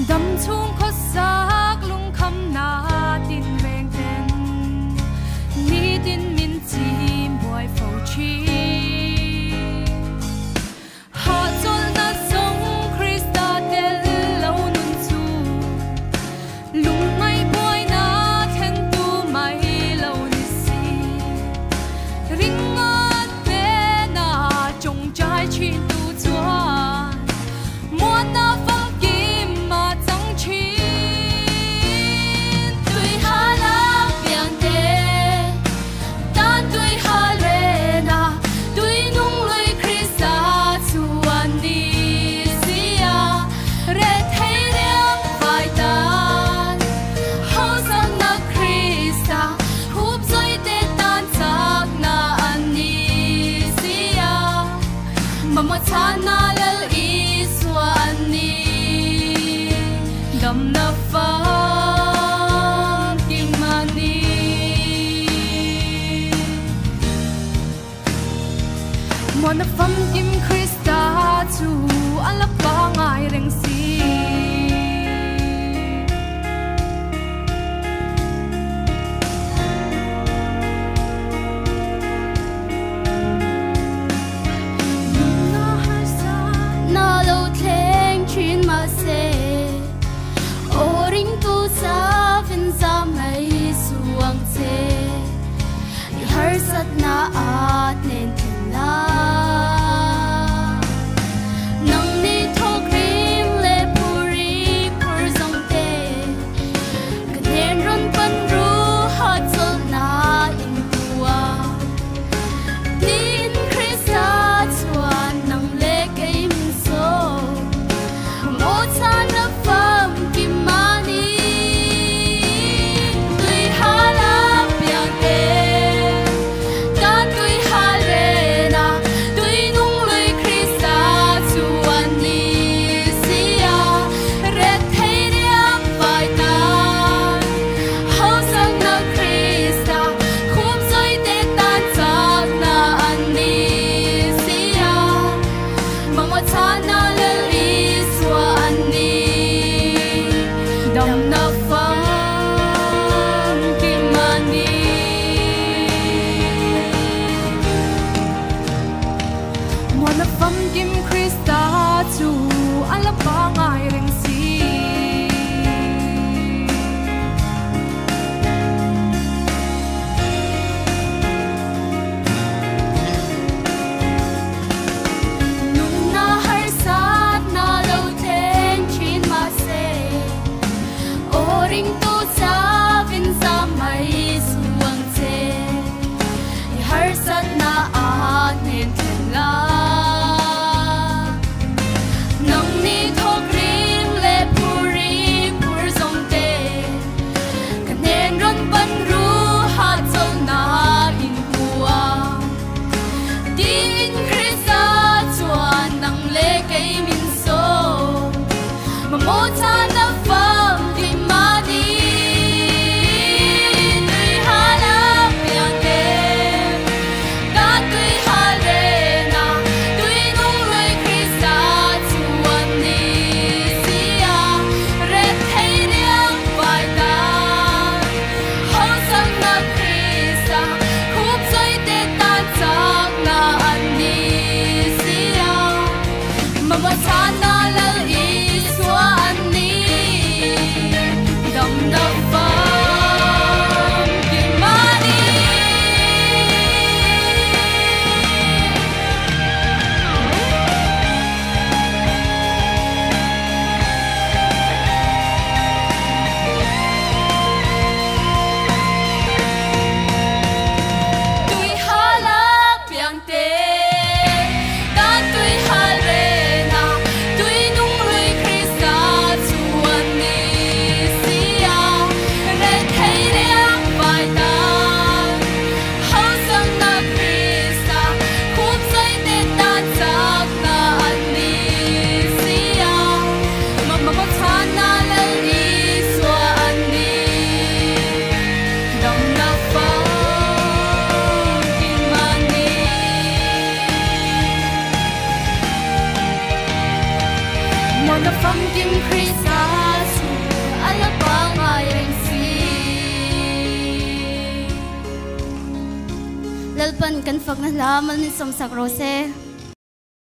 đâm chung khó xác lung khăm na tin vẹn tên ni tin min chim boy phâu chi họ chôn na sống Christa tel lâu nun chu lung mai boy na khen tu mai lâu ni si ring ngat pe na trông trái chi tu chuan mua na phong kim mà chẳng chi tuổi hà la biang te tan tuổi hà lệ na tuổi nung lôi Christa chuan đi sia re thấy riêng vài tan hậu sang na Christa húp dây tê tan chắc na anh đi sia mà một cha na lal ý xuân ni đầm na phong kim mani mua na phong kim Christa chu anh lấp ba ngài rèn si na lâu thèn chuyên mà se ô ring tu sa vin sa mai suang che har sat na at nen thiên la nang ni thok rim le puri pur zong te kanen ron pan ru hat sol na in tua tin Christa chuan nang le kai min so mo cha na fam kim mani tui ha la piang te ta tui ha le na tui nung loi Christa chuan ni sia re thei riam vai ta hau sang na Christa khum soi te tan chak na an ni sia mama cha na le li swa an ni dam na phong kim mani mua na phong kim Christa chu anh lấp ba ngài rèn si nung na har sat na lâu thèn chuyên mà se ô ring tu sa vin sa mai suang che har sat na at nen thiên la nang ni thok rim le puri pur zong te kanen ron pan ru hat sol na in tua tin Christa chuan nang le kai min so mà mo cha na fam kim mani tui ha la piang te ta tui ha le na tui nung loi Christa chuan ni sia re thei riang vai ta hau sang na Christa khúc dây te tan chắc na an ni sia mà một cha na lal ý xóa an ni đầm na phong kim mani tui ha la piang te ta tui ha le na tui nung loi Christa chuan ni sia re thei riang vai ta hau sang na Christa khum sai te tan chak na an ni sia ma cha na lal i swa an ni dam na phong kim mani mua na phong kim Christa ปันกันฝักนะลามันสมศักดิ์โรเซ